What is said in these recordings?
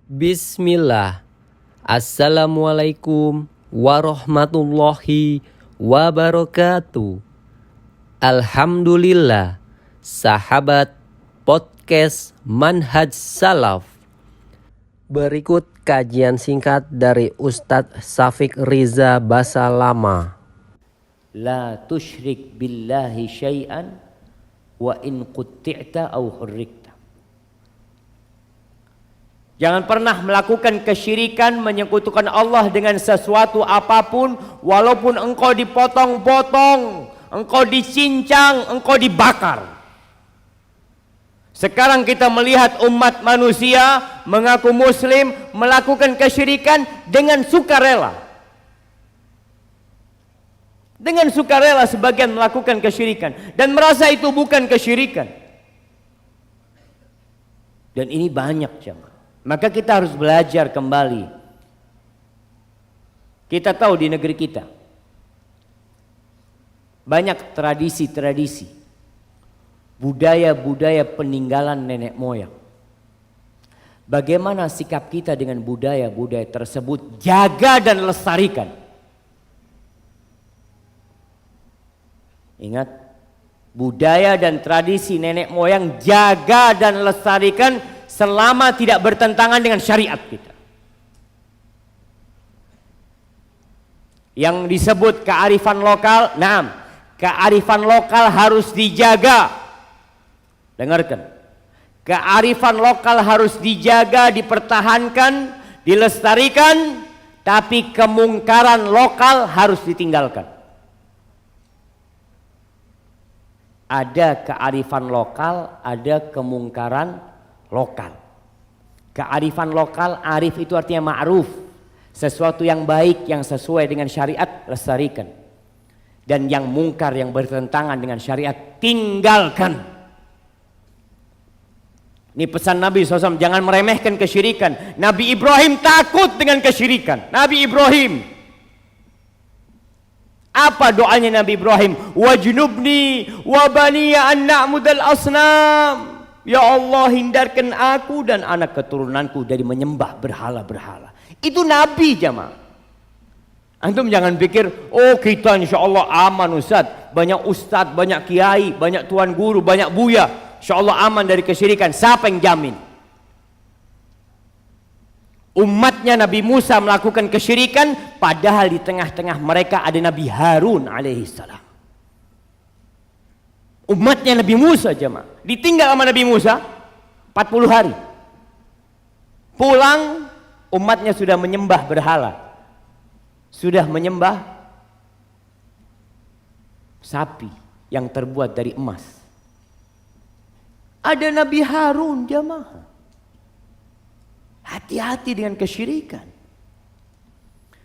Bismillah. Assalamualaikum warahmatullahi wabarakatuh. Alhamdulillah, sahabat podcast Manhaj Salaf. Berikut kajian singkat dari Ustadz Syafiq Riza Basalama. La tusyrik billahi syai'an wa in qutti'ta aw hurrikta. Jangan pernah melakukan kesyirikan, menyekutukan Allah dengan sesuatu apapun, walaupun engkau dipotong-potong, engkau dicincang, engkau dibakar. Sekarang kita melihat umat manusia mengaku muslim melakukan kesyirikan dengan sukarela. Dengan sukarela sebagian melakukan kesyirikan dan merasa itu bukan kesyirikan. Dan ini banyak jemaah. Maka kita harus belajar kembali. Kita tahu di negeri kita banyak tradisi-tradisi, budaya-budaya peninggalan nenek moyang. Bagaimana sikap kita dengan budaya-budaya tersebut? Jaga dan lestarikan. Ingat, budaya dan tradisi nenek moyang jaga dan lestarikan selama tidak bertentangan dengan syariat kita. Yang disebut kearifan lokal, kearifan lokal harus dijaga. Dengarkan. Kearifan lokal harus dijaga, dipertahankan, dilestarikan, tapi kemungkaran lokal harus ditinggalkan. Ada kearifan lokal, ada kemungkaran lokal. Kearifan lokal, arif itu artinya ma'ruf, sesuatu yang baik yang sesuai dengan syariat lestarikan, dan yang mungkar yang bertentangan dengan syariat tinggalkan. Ini pesan Nabi SAW, jangan meremehkan kesyirikan. Nabi Ibrahim takut dengan kesyirikan. Nabi Ibrahim, apa doanya Nabi Ibrahim? Wajnubni wa baniya an na'mudal asnam. Ya Allah, hindarkan aku dan anak keturunanku dari menyembah berhala-berhala. Itu Nabi jamaah. Antum jangan pikir, oh kita insya Allah aman Ustaz. Banyak Ustaz, banyak kiai, banyak tuan guru, banyak buya. Insya Allah aman dari kesyirikan. Siapa yang jamin? Umatnya Nabi Musa melakukan kesyirikan, padahal di tengah-tengah mereka ada Nabi Harun alaihissalam. Umatnya Nabi Musa jemaah ditinggal sama Nabi Musa 40 hari. Pulang umatnya sudah menyembah berhala, sudah menyembah sapi yang terbuat dari emas. Ada Nabi Harun jemaah. Hati-hati dengan kesyirikan.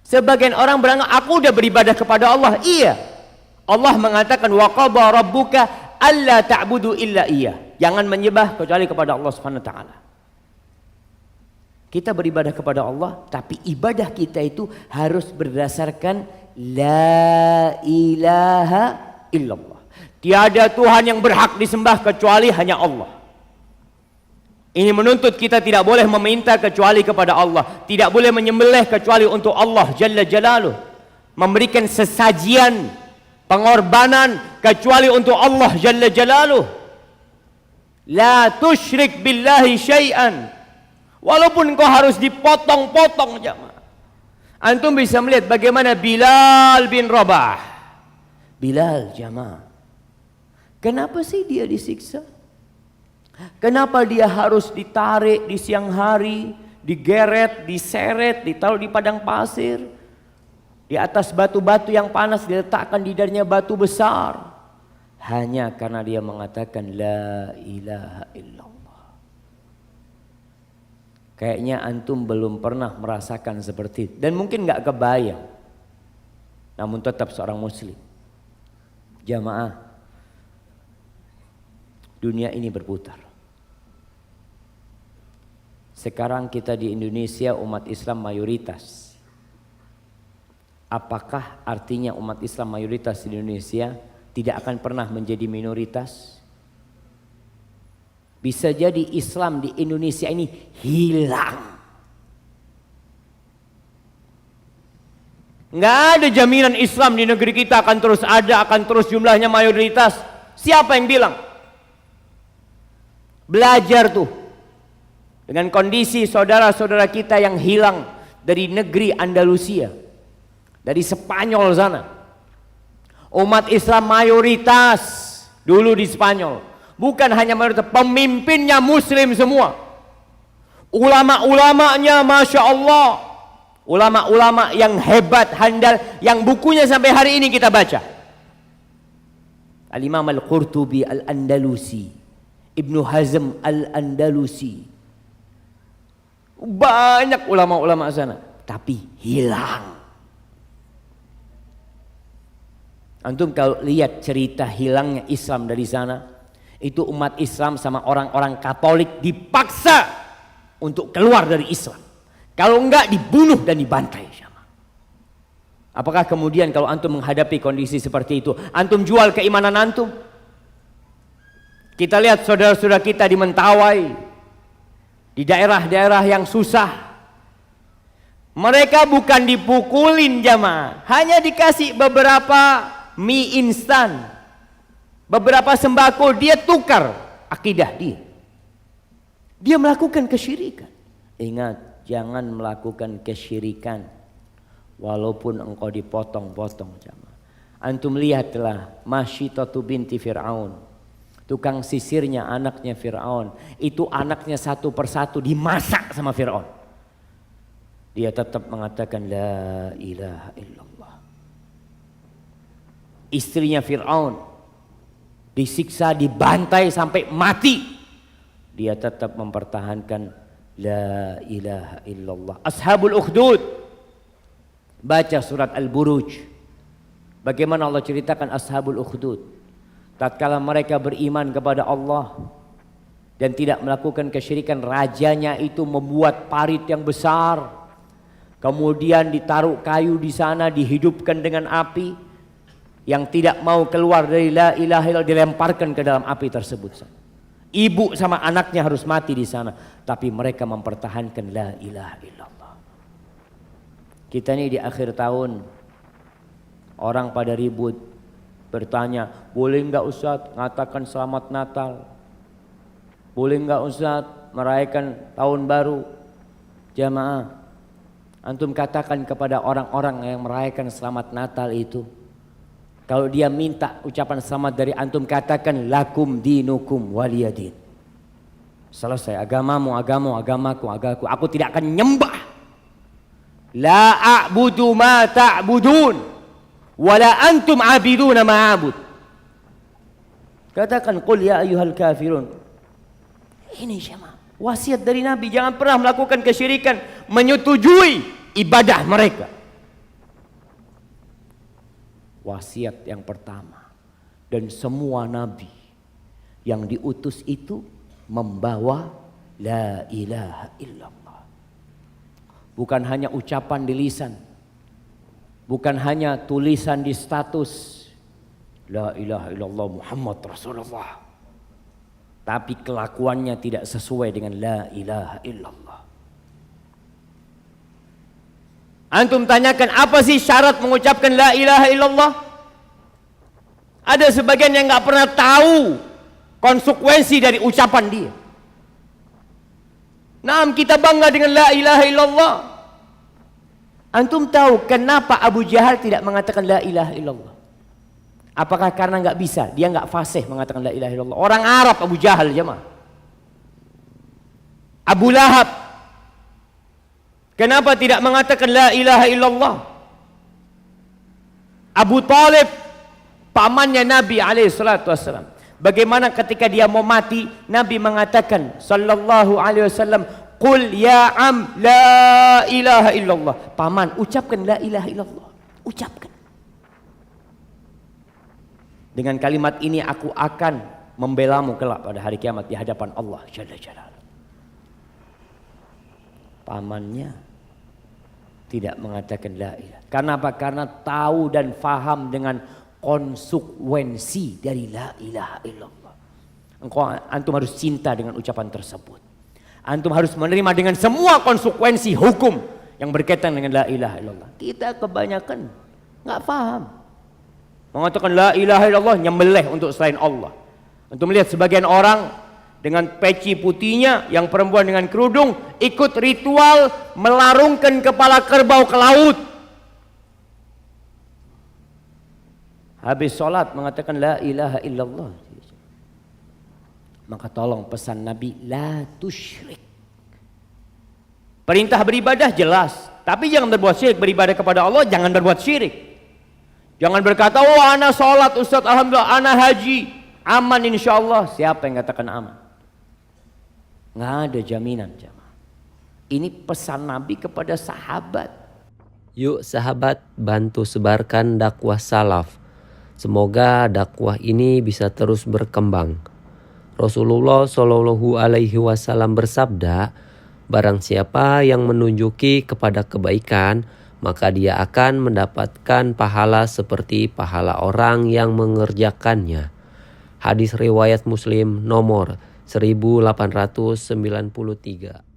Sebagian orang beranggap aku udah beribadah kepada Allah. Iya, Allah mengatakan wa qada rabbuka alla ta'budu illa iya. Jangan menyembah kecuali kepada Allah Subhanahu wa taala. Kita beribadah kepada Allah, tapi ibadah kita itu harus berdasarkan la ilaha illallah. Tiada Tuhan yang berhak disembah kecuali hanya Allah. Ini menuntut kita tidak boleh meminta kecuali kepada Allah, tidak boleh menyembelih kecuali untuk Allah Jalla Jalaluh, memberikan sesajian pengorbanan kecuali untuk Allah Jalla Jalaluh. La tusyrik billahi syai'an. Walaupun engkau harus dipotong-potong jemaah. Antum bisa melihat bagaimana Bilal bin Rabah. Bilal jemaah, kenapa sih dia disiksa? Kenapa dia harus ditarik di siang hari, digeret, diseret, ditaruh di padang pasir, di atas batu-batu yang panas, diletakkan di darinya batu besar, hanya karena dia mengatakan la ilaha illallah. Kayaknya antum belum pernah merasakan seperti itu, dan mungkin gak kebayang, namun tetap seorang muslim. Jamaah, dunia ini berputar. Sekarang kita di Indonesia umat Islam mayoritas. Apakah artinya umat Islam mayoritas di Indonesia tidak akan pernah menjadi minoritas? Bisa jadi Islam di Indonesia ini hilang. Nggak ada jaminan Islam di negeri kita akan terus ada, akan terus jumlahnya mayoritas. Siapa yang bilang? Belajar tuh dengan kondisi saudara-saudara kita yang hilang dari negeri Andalusia, dari Spanyol sana. Umat Islam mayoritas dulu di Spanyol. Bukan hanya mayoritas, pemimpinnya muslim semua. Ulama-ulamanya Masya Allah. Ulama-ulama yang hebat, handal, yang bukunya sampai hari ini kita baca. Al-Imam Al-Qurtubi Al-Andalusi, Ibnu Hazm Al-Andalusi. Banyak ulama-ulama sana, tapi hilang. Antum kalau lihat cerita hilangnya Islam dari sana, itu umat Islam sama orang-orang Katolik dipaksa untuk keluar dari Islam. Kalau enggak dibunuh dan dibantai. Apakah kemudian kalau antum menghadapi kondisi seperti itu, antum jual keimanan antum? Kita lihat saudara-saudara kita di Mentawai, di daerah-daerah yang susah. Mereka bukan dipukulin jamaah, hanya dikasih beberapa mie instan, beberapa sembako, dia tukar akidah dia. Dia melakukan kesyirikan. Ingat, jangan melakukan kesyirikan walaupun engkau dipotong-potong jamaah. Antum lihatlah Masyitatu binti Fir'aun, tukang sisirnya anaknya Fir'aun. Itu anaknya satu persatu dimasak sama Fir'aun. Dia tetap mengatakan la ilaha illallah. Istrinya Fir'aun disiksa, dibantai sampai mati. Dia tetap mempertahankan la ilaha illallah. Ashabul Ukhdud, baca surat Al-Buruj. Bagaimana Allah ceritakan Ashabul Ukhdud. Tatkala mereka beriman kepada Allah dan tidak melakukan kesyirikan, rajanya itu membuat parit yang besar. Kemudian ditaruh kayu di sana, dihidupkan dengan api. Yang tidak mau keluar dari la ilaha illallah dilemparkan ke dalam api tersebut. Ibu sama anaknya harus mati di sana, tapi mereka mempertahankan la ilaha illallah. Kita ini di akhir tahun, orang pada ribut, bertanya, boleh enggak Ustadz ngatakan selamat Natal? Boleh enggak Ustadz merayakan tahun baru? Jamaah, antum katakan kepada orang-orang yang merayakan selamat Natal itu, kalau dia minta ucapan selamat dari antum, katakan lakum dinukum waliyadin. Selesai, agamamu, agamaku. Aku tidak akan nyembah. La a'budu ma ta'budun wala antum abiduna ma'abud. Katakan qul ya ayyuhal kafirun. Ini sama wasiat dari Nabi, jangan pernah melakukan kesyirikan, menyetujui ibadah mereka. Wasiat yang pertama. Dan semua nabi yang diutus itu membawa la ilaha illallah. Bukan hanya ucapan di lisan, bukan hanya tulisan di status la ilaha illallah Muhammad Rasulullah, tapi kelakuannya tidak sesuai dengan la ilaha illallah. Antum tanyakan apa sih syarat mengucapkan la ilaha illallah? Ada sebagian yang nggak pernah tahu konsekuensi dari ucapan dia. Nah, kita bangga dengan la ilaha illallah. Antum tahu kenapa Abu Jahal tidak mengatakan la ilaha illallah? Apakah karena nggak bisa? Dia nggak fasih mengatakan la ilaha illallah. Orang Arab Abu Jahal jemaah. Abu Lahab, kenapa tidak mengatakan la ilaha illallah? Abu Talib, pamannya Nabi SAW. Bagaimana ketika dia mau mati, Nabi mengatakan sallallahu alaihi wasallam, qul ya am la ilaha illallah. Paman, ucapkan la ilaha illallah. Ucapkan. Dengan kalimat ini aku akan membelamu kelak pada hari kiamat di hadapan Allah Jalla Jalaluhu. Pamannya tidak mengatakan la ilaha. Karena apa? Karena tahu dan faham dengan konsekuensi dari la ilaha illallah. Antum harus cinta dengan ucapan tersebut. Antum harus menerima dengan semua konsekuensi hukum yang berkaitan dengan la ilaha illallah. Kita kebanyakan nggak paham. Mengatakan la ilaha illallah nyembelih untuk selain Allah. Untuk melihat sebagian orang dengan peci putihnya, yang perempuan dengan kerudung, ikut ritual melarungkan kepala kerbau ke laut. Habis sholat mengatakan la ilaha illallah. Maka tolong pesan Nabi, la tusyrik. Perintah beribadah jelas, tapi jangan berbuat syirik. Beribadah kepada Allah jangan berbuat syirik. Jangan berkata, oh ana sholat Ustaz, alhamdulillah, ana haji, aman insyaallah. Siapa yang katakan aman? Nggak ada jaminan jamaah. Ini pesan Nabi kepada sahabat. Yuk sahabat, bantu sebarkan dakwah salaf. Semoga dakwah ini bisa terus berkembang. Rasulullah Shallallahu Alaihi Wasallam bersabda, barang siapa yang menunjuki kepada kebaikan, maka dia akan mendapatkan pahala seperti pahala orang yang mengerjakannya. Hadis riwayat Muslim nomor 1893.